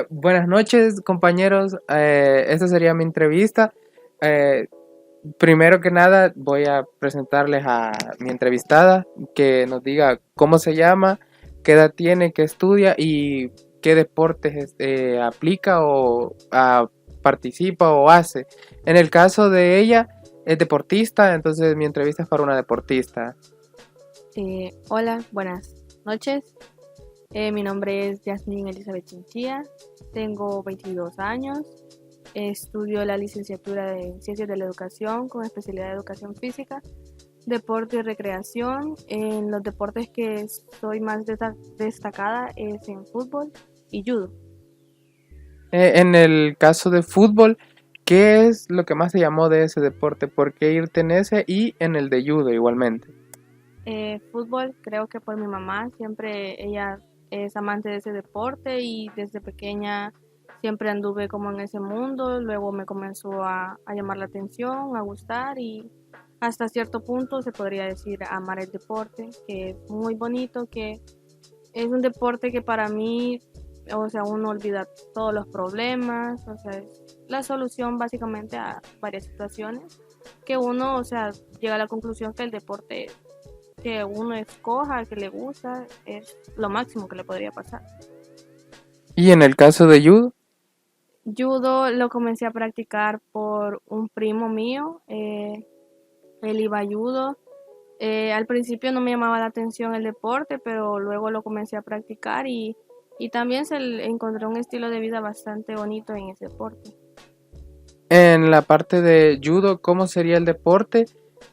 Buenas noches, compañeros. Esta sería mi entrevista. Eh, Primero que nada, voy a presentarles a mi entrevistada, que nos diga cómo se llama, qué edad tiene, qué estudia y qué deportes aplica o participa o hace. En el caso de ella, es deportista, entonces mi entrevista es para una deportista. Hola, buenas noches. Mi nombre es Yasmin Elizabeth Chinchilla, tengo 22 años, estudio la licenciatura de Ciencias de la Educación con especialidad de Educación Física, Deporte y Recreación. En los deportes que soy más destacada es en fútbol y judo. En el caso de fútbol, ¿qué es lo que más te llamó de ese deporte? ¿Por qué irte en ese y en el de judo igualmente? Fútbol, creo que por mi mamá, siempre ella es amante de ese deporte y desde pequeña siempre anduve como en ese mundo, luego me comenzó a llamar la atención, a gustar y hasta cierto punto se podría decir amar el deporte, que es muy bonito, que es un deporte que para mí, o sea, uno olvida todos los problemas, o sea, es la solución básicamente a varias situaciones, que uno, o sea, llega a la conclusión que el deporte que uno escoja, que le gusta, es lo máximo que le podría pasar. Y en el caso de judo, Judo lo comencé a practicar por un primo mío, él iba a judo. Al principio no me llamaba la atención el deporte, pero luego lo comencé a practicar y también encontré un estilo de vida bastante bonito en ese deporte. en la parte de judo, ¿cómo sería el deporte?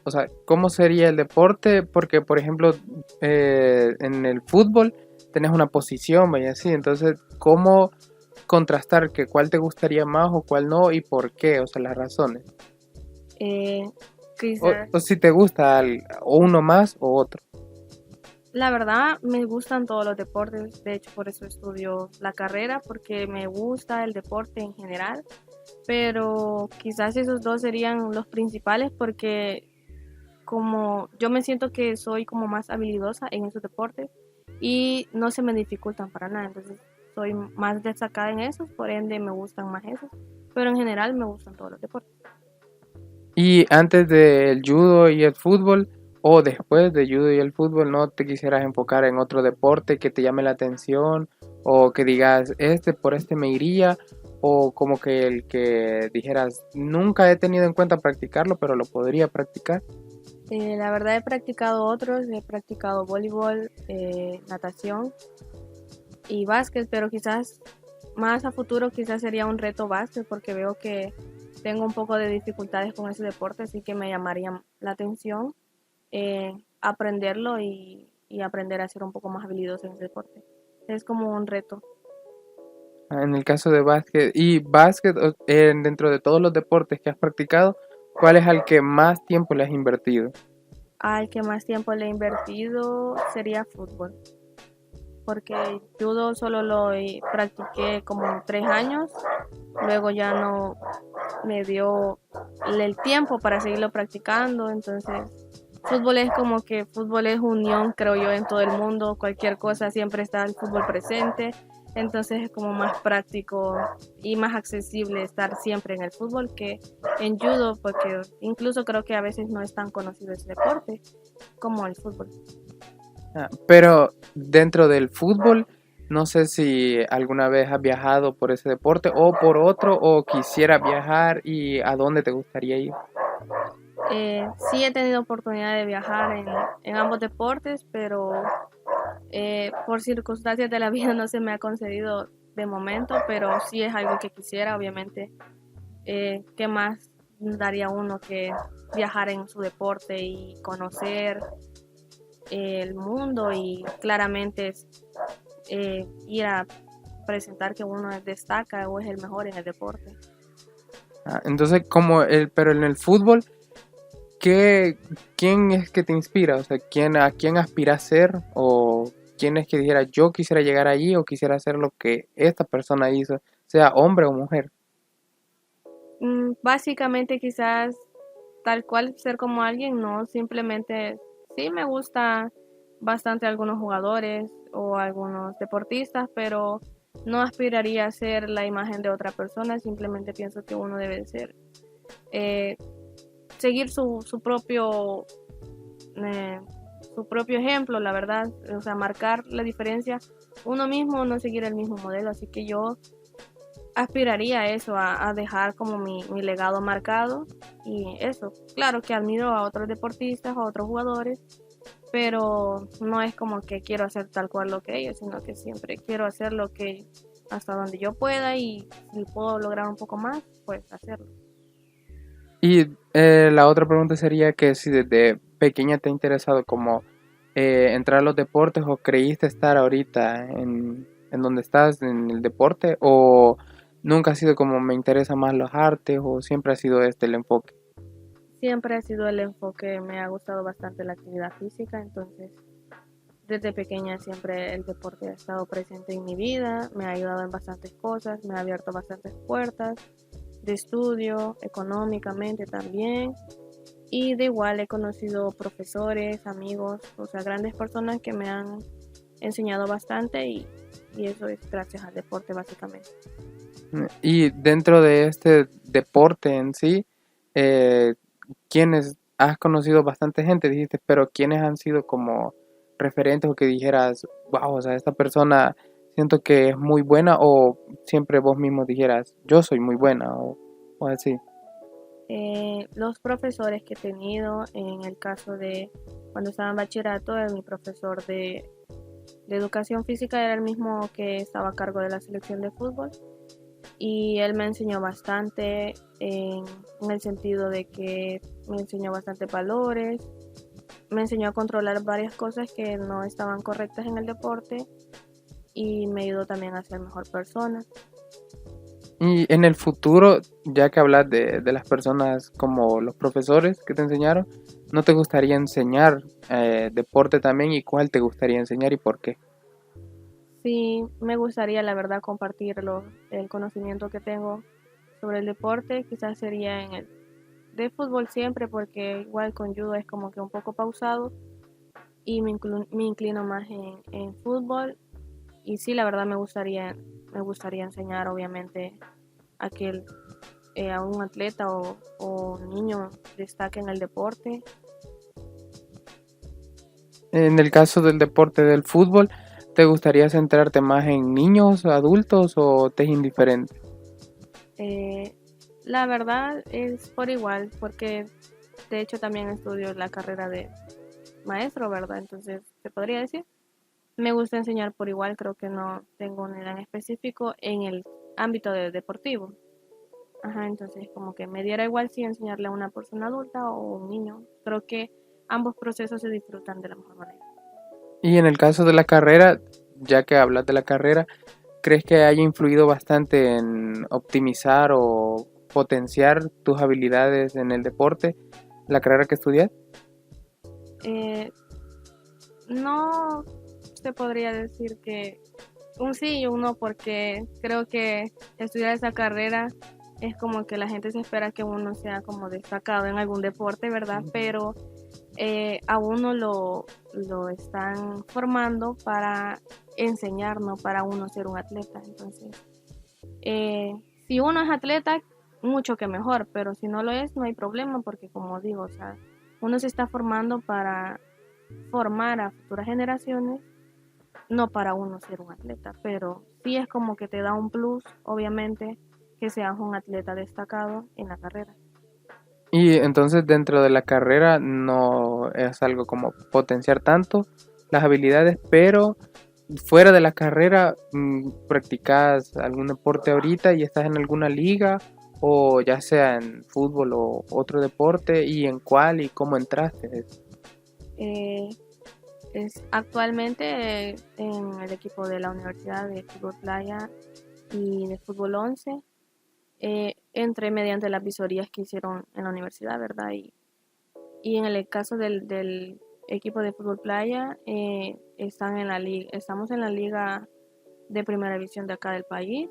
O sea, ¿cómo sería el deporte? Porque, por ejemplo, en el fútbol tenés una posición, vaya así. Entonces, ¿cómo contrastar que cuál te gustaría más o cuál no y por qué? O sea, las razones. Eh, O, Quizás o si te gusta o uno más o otro. la verdad me gustan todos los deportes, de hecho por eso estudio la carrera, porque me gusta el deporte en general, pero quizás esos dos serían los principales porque como yo me siento que soy como más habilidosa en esos deportes y no se me dificultan para nada, entonces soy más destacada en esos, por ende me gustan más esos, pero en general me gustan todos los deportes. Y antes del judo y el fútbol, o después de judo y el fútbol, ¿no te quisieras enfocar en otro deporte que te llame la atención? O que digas, este por este me iría, o como que el que dijeras, nunca he tenido en cuenta practicarlo, pero lo podría practicar. La verdad he practicado otros, he practicado voleibol, natación y básquet, pero quizás más a futuro quizás sería un reto básquet porque veo que tengo un poco de dificultades con ese deporte, así que me llamaría la atención aprenderlo y aprender a ser un poco más habilidoso en ese deporte. Es como un reto. En el caso de básquet, y básquet, dentro de todos los deportes que has practicado, ¿cuál es al que más tiempo le has invertido? Al que más tiempo le he invertido sería fútbol, porque judo solo practiqué como 3 años, luego ya no me dio el tiempo para seguirlo practicando, entonces fútbol es como que fútbol es unión, creo yo, en todo el mundo, cualquier cosa siempre está el fútbol presente, entonces es como más práctico y más accesible estar siempre en el fútbol que en judo, porque incluso creo que a veces no es tan conocido ese deporte como el fútbol. Pero dentro del fútbol, no sé si alguna vez has viajado por ese deporte o por otro, o quisiera viajar y a dónde te gustaría ir. Sí he tenido oportunidad de viajar en ambos deportes, pero por circunstancias de la vida no se me ha concedido de momento, pero sí es algo que quisiera, obviamente. ¿Qué más daría uno que viajar en su deporte y conocer el mundo y claramente ir a presentar que uno destaca o es el mejor en el deporte? Entonces, pero en el fútbol, ¿quién es que te inspira? O sea, a quién aspiras a ser? ¿O quién es que dijera, yo quisiera llegar allí o quisiera hacer lo que esta persona hizo, sea hombre o mujer? Básicamente quizás tal cual ser como alguien, no, simplemente sí me gusta bastante algunos jugadores o algunos deportistas, pero No aspiraría a ser la imagen de otra persona, simplemente pienso que uno debe ser, eh, seguir eh, su propio ejemplo, la verdad, o sea, marcar la diferencia uno mismo, no seguir el mismo modelo, así que yo aspiraría a eso, a dejar como mi legado marcado y eso. Claro que admiro a otros deportistas, a otros jugadores, pero no es como que quiero hacer tal cual lo que ellos, sino que siempre quiero hacer lo que hasta donde yo pueda y si puedo lograr un poco más, pues hacerlo. Y la otra pregunta sería que si desde pequeña te ha interesado como entrar a los deportes o creíste estar ahorita en donde estás, en el deporte, o nunca ha sido como me interesa más los artes o siempre ha sido este el enfoque. Siempre ha sido el enfoque, me ha gustado bastante la actividad física, entonces desde pequeña siempre el deporte ha estado presente en mi vida, me ha ayudado en bastantes cosas, me ha abierto bastantes puertas de estudio, económicamente también. Y de igual he conocido profesores, amigos, o sea, grandes personas que me han enseñado bastante y eso es gracias al deporte básicamente. Y dentro de este deporte en sí, eh, ¿quiénes has conocido bastante gente, dijiste, pero quiénes han sido como referentes o que dijeras, wow, o sea, esta persona siento que es muy buena o siempre vos mismo dijeras, yo soy muy buena o así? Los profesores que he tenido, en el caso de cuando estaba en bachillerato, mi profesor de educación física era el mismo que estaba a cargo de la selección de fútbol y él me enseñó bastante en el sentido de que me enseñó bastante valores, me enseñó a controlar varias cosas que no estaban correctas en el deporte y me ayudó también a ser mejor persona. Y en el futuro, ya que hablas de las personas como los profesores que te enseñaron, ¿no te gustaría enseñar deporte también y cuál te gustaría enseñar y por qué? Sí, me gustaría la verdad compartirlo, el conocimiento que tengo sobre el deporte, quizás sería en el de fútbol siempre, porque igual con judo es como que un poco pausado y me inclino más en fútbol y sí, la verdad me gustaría enseñar obviamente a que a un atleta o niño destaque en el deporte. En el caso del deporte del fútbol, ¿te gustaría centrarte más en niños, adultos o te es indiferente? Eh, la verdad es por igual, porque de hecho también estudio la carrera de maestro, ¿verdad? Entonces, se podría decir. Me gusta enseñar por igual, creo que no tengo una edad en específico en el ámbito deportivo. Ajá, entonces como que me diera igual si enseñarle a una persona adulta o un niño. Creo que ambos procesos se disfrutan de la mejor manera. Y en el caso de la carrera, ya que hablas de la carrera, ¿crees que haya influido bastante en optimizar o potenciar tus habilidades en el deporte, la carrera que estudias? Eh, no se podría decir que un sí y un no, porque creo que estudiar esa carrera es como que la gente se espera que uno sea como destacado en algún deporte, ¿verdad? Pero a uno lo están formando para enseñar, no para uno ser un atleta. Entonces, eh, si uno es atleta, mucho que mejor, pero si no lo es, no hay problema, porque como digo, o sea, uno se está formando para formar a futuras generaciones, no para uno ser un atleta, pero sí es como que te da un plus, obviamente, que seas un atleta destacado en la carrera. Y entonces dentro de la carrera no es algo como potenciar tanto las habilidades, pero fuera de la carrera practicas algún deporte ahorita y estás en alguna liga o ya sea en fútbol o otro deporte y en cuál y cómo entraste. Eh, es actualmente en el equipo de la Universidad de Fútbol Playa y de Fútbol 11. Entré mediante las visorías que hicieron en la universidad, ¿verdad? Y en el caso del equipo de Fútbol Playa, están en la liga, estamos en la liga de primera división de acá del país.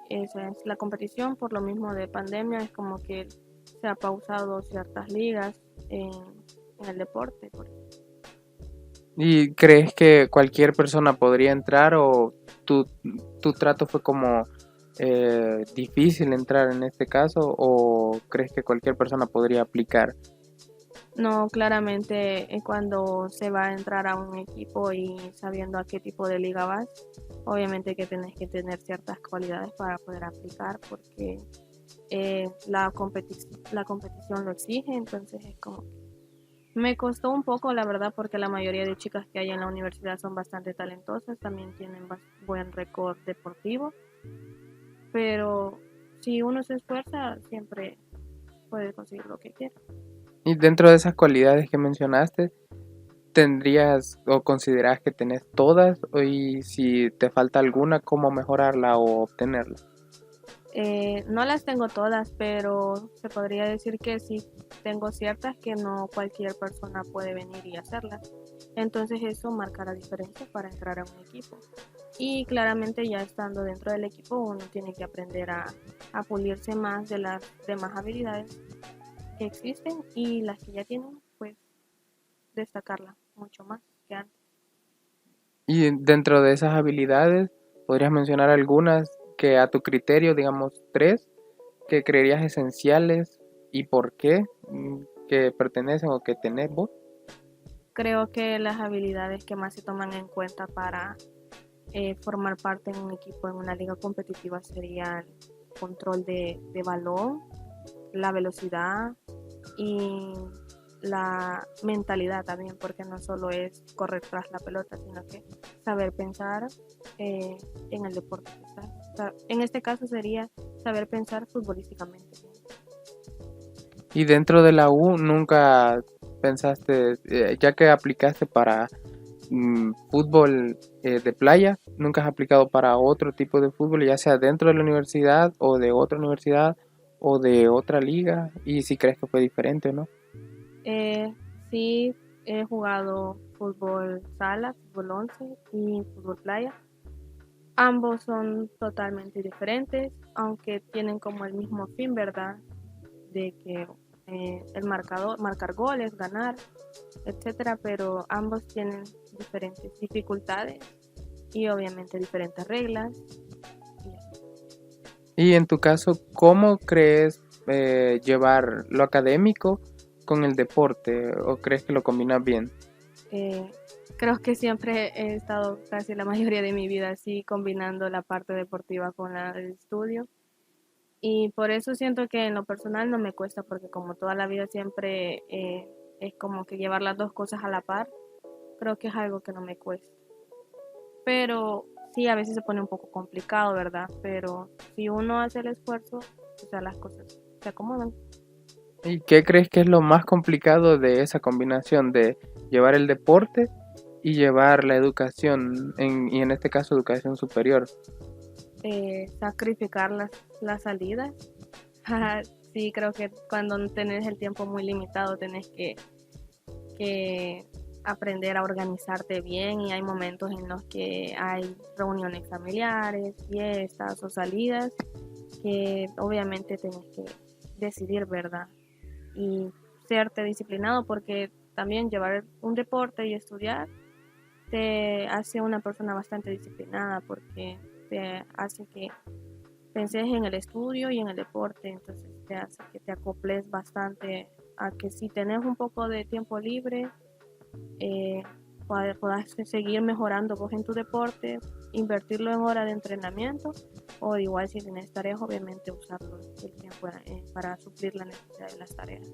Esa es la competición, por lo mismo de pandemia, es como que se ha pausado ciertas ligas en el deporte. ¿Y crees que cualquier persona podría entrar o tu trato fue como difícil entrar en este caso o crees que cualquier persona podría aplicar? No, claramente cuando se va a entrar a un equipo y sabiendo a qué tipo de liga vas, obviamente que tenés que tener ciertas cualidades para poder aplicar porque la competición lo exige, entonces es como que me costó un poco, la verdad, porque la mayoría de chicas que hay en la universidad son bastante talentosas, también tienen buen récord deportivo, pero si uno se esfuerza, siempre puede conseguir lo que quiera. Y dentro de esas cualidades que mencionaste, ¿tendrías o consideras que tenés todas? Y si te falta alguna, ¿cómo mejorarla o obtenerla? No las tengo todas, pero se podría decir que sí tengo ciertas que no cualquier persona puede venir y hacerlas. Entonces eso marca la diferencia para entrar a un equipo. Y claramente ya estando dentro del equipo uno tiene que aprender a pulirse más de las demás habilidades que existen y las que ya tienen, pues destacarlas mucho más que antes. Y dentro de esas habilidades, ¿podrías mencionar algunas que a tu criterio, digamos tres, que creerías esenciales y por qué, que pertenecen o que tenés vos? Creo que las habilidades que más se toman en cuenta para formar parte en un equipo en una liga competitiva serían control de balón, la velocidad y la mentalidad también, porque no solo es correr tras la pelota, sino que saber pensar en el deporte que está. O sea, en este caso sería saber pensar futbolísticamente. Y dentro de la U, ¿nunca pensaste, ya que aplicaste para fútbol de playa, nunca has aplicado para otro tipo de fútbol, ya sea dentro de la universidad o de otra universidad o de otra liga? Y si crees que fue diferente o no. Eh, sí, he jugado fútbol sala, fútbol 11 y fútbol playa. Ambos son totalmente diferentes, aunque tienen como el mismo fin, ¿verdad? De que el marcador, marcar goles, ganar, etcétera, pero ambos tienen diferentes dificultades y obviamente diferentes reglas. Y en tu caso, ¿cómo crees llevar lo académico con el deporte o crees que lo combinas bien? Eh, Creo que siempre he estado casi la mayoría de mi vida así combinando la parte deportiva con la del estudio. Y por eso siento que en lo personal no me cuesta, porque como toda la vida siempre es como que llevar las dos cosas a la par, creo que es algo que no me cuesta. Pero sí, a veces se pone un poco complicado, ¿verdad? Pero si uno hace el esfuerzo, o sea, las cosas se acomodan. ¿Y qué crees que es lo más complicado de esa combinación de llevar el deporte y llevar la educación, y en este caso educación superior? Sacrificar las salidas. Sí, creo que cuando tenés el tiempo muy limitado, tenés que aprender a organizarte bien y hay momentos en los que hay reuniones familiares, fiestas o salidas que obviamente tenés que decidir, ¿verdad? Y serte disciplinado porque también llevar un deporte y estudiar te hace una persona bastante disciplinada porque te hace que penses en el estudio y en el deporte, entonces te hace que te acoples bastante a que si tenés un poco de tiempo libre, eh, puedas seguir mejorando vos en tu deporte, invertirlo en hora de entrenamiento o igual si tienes tareas, obviamente usarlo el tiempo para suplir la necesidad de las tareas.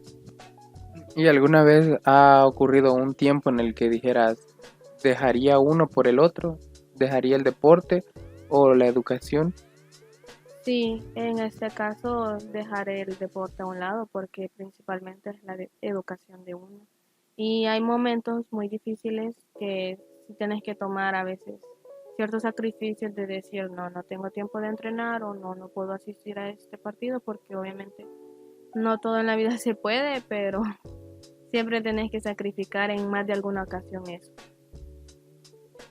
¿Y alguna vez ha ocurrido un tiempo en el que dijeras, dejaría uno por el otro? ¿Dejaría el deporte o la educación? Sí, en este caso dejaré el deporte a un lado porque principalmente es la educación de uno. Y hay momentos muy difíciles que sí tienes que tomar a veces ciertos sacrificios de decir, no, no tengo tiempo de entrenar o no, no puedo asistir a este partido porque obviamente no todo en la vida se puede, pero siempre tenés que sacrificar en más de alguna ocasión eso.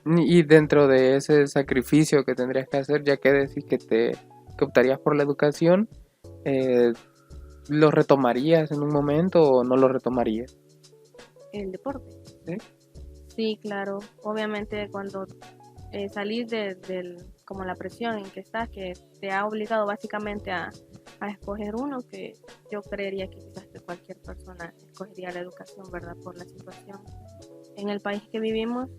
Y dentro de ese sacrificio que tendrías que hacer, ya que decís que optarías por la educación, eh, ¿lo retomarías en un momento o no lo retomarías? El deporte. ¿Sí? Sí, claro. Obviamente cuando salís como la presión en que estás, que te ha obligado básicamente a escoger uno, que yo creería que quizás que cualquier persona escogería la educación, ¿verdad? Por la situación en el país que vivimos.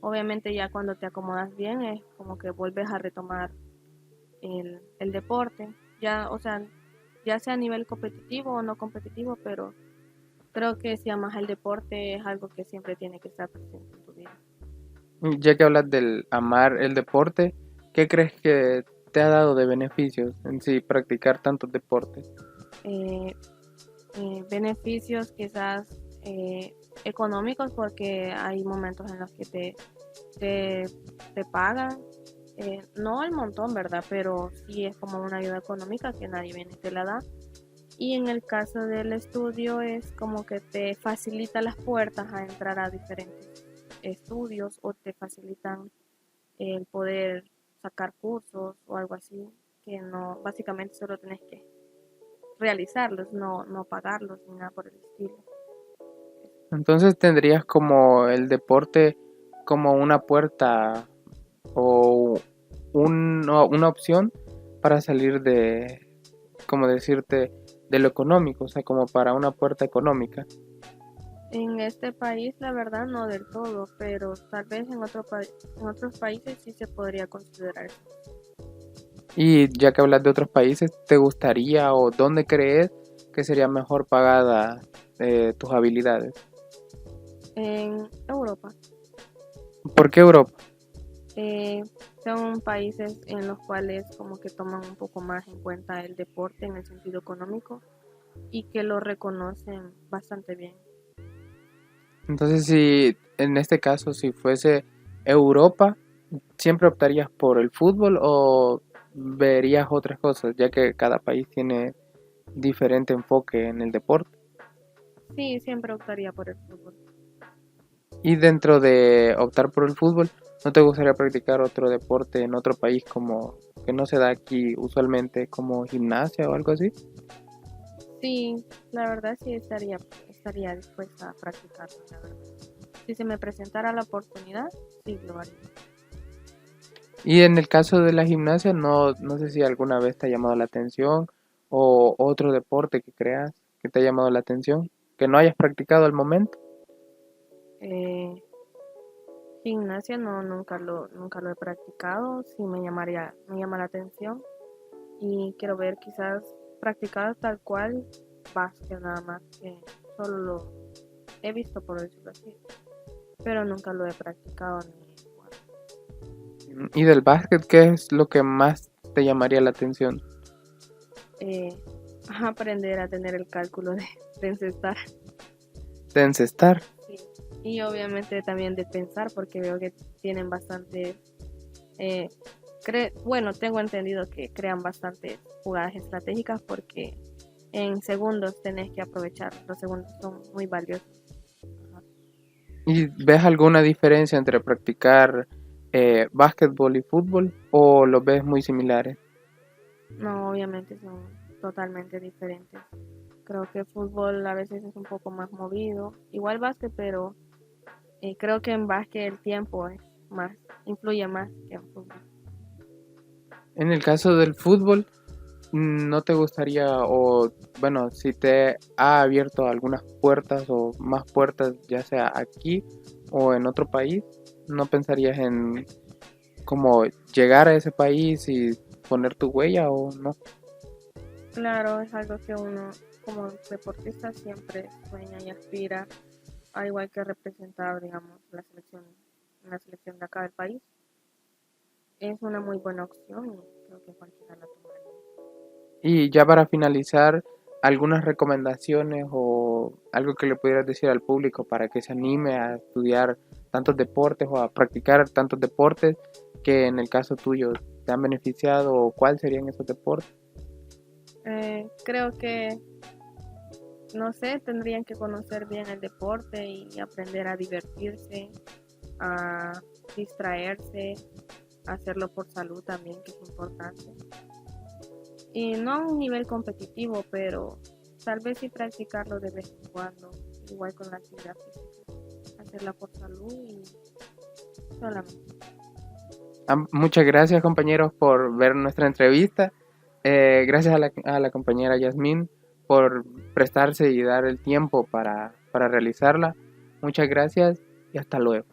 Obviamente ya cuando te acomodas bien es como que vuelves a retomar el deporte, ya, o sea, ya sea a nivel competitivo o no competitivo, pero creo que si amas el deporte es algo que siempre tiene que estar presente en tu vida. Ya que hablas del amar el deporte, ¿qué crees que te ha dado de beneficios en sí practicar tantos deportes? Eh, Beneficios quizás económicos porque hay momentos en los que te, te pagan, no el montón, ¿verdad? Pero sí es como una ayuda económica que nadie viene y te la da. Y en el caso del estudio es como que te facilita las puertas a entrar a diferentes estudios o te facilitan el poder sacar cursos o algo así, que no, básicamente solo tenés que realizarlos, no pagarlos ni nada por el estilo. Entonces tendrías como el deporte como una puerta o una opción para salir de, como decirte, de lo económico, o sea, como para una puerta económica. En este país, la verdad, no del todo, pero tal vez en otros países sí se podría considerar. Y ya que hablas de otros países, ¿te gustaría o dónde crees que sería mejor pagada tus habilidades? En Europa, ¿Por qué Europa? eh, son países en los cuales como que toman un poco más en cuenta el deporte en el sentido económico y que lo reconocen bastante bien. Entonces, si en este caso, si fuese Europa, ¿siempre optarías por el fútbol o verías otras cosas, ya que cada país tiene diferente enfoque en el deporte? Sí, siempre optaría por el fútbol. Y dentro de optar por el fútbol, ¿no te gustaría practicar otro deporte en otro país como que no se da aquí usualmente, como gimnasia o algo así? Sí, la verdad sí estaría dispuesta a practicarlo, la verdad. Si se me presentara la oportunidad, sí lo haría. Y en el caso de la gimnasia, no sé si alguna vez te ha llamado la atención o otro deporte que creas que te ha llamado la atención, que no hayas practicado al momento. Eh, Gimnasia no, nunca lo he practicado, sí me llama la atención y quiero ver quizás practicar tal cual básquet nada más, que solo lo he visto por decirlo así, pero nunca lo he practicado ni jugado. Y del básquet, ¿qué es lo que más te llamaría la atención? Eh, Aprender a tener el cálculo de encestar, De encestar. sí. Y obviamente también de pensar porque veo que tienen bastante, eh, bueno, tengo entendido que crean bastantes jugadas estratégicas porque en segundos tenés que aprovechar, los segundos son muy valiosos. Ajá. ¿Y ves alguna diferencia entre practicar básquetbol y fútbol o los ves muy similares? No, obviamente son totalmente diferentes. Creo que fútbol a veces es un poco más movido, igual básquet, pero creo que en básquet el tiempo es más, influye más que en fútbol. En el caso del fútbol, ¿no te gustaría o bueno, si te ha abierto algunas puertas o más puertas, ya sea aquí o en otro país? ¿No pensarías en cómo llegar a ese país y poner tu huella o no? Claro, es algo que uno como deportista siempre sueña y aspira, al igual que representar, digamos, la selección de acá del país. Es una muy buena opción y creo que cualquiera la tomaría. Y ya para finalizar, algunas recomendaciones o algo que le pudieras decir al público para que se anime a estudiar tantos deportes o a practicar tantos deportes que en el caso tuyo te han beneficiado o cuáles serían esos deportes. Creo que, no sé, tendrían que conocer bien el deporte y aprender a divertirse, a distraerse, a hacerlo por salud también, que es importante. Y no a un nivel competitivo, pero tal vez sí practicarlo de vez en cuando, igual con la actividad física, hacerla por salud y solamente. Muchas gracias, compañeros, por ver nuestra entrevista. Gracias a la compañera Yasmín por prestarse y dar el tiempo para realizarla. Muchas gracias y hasta luego.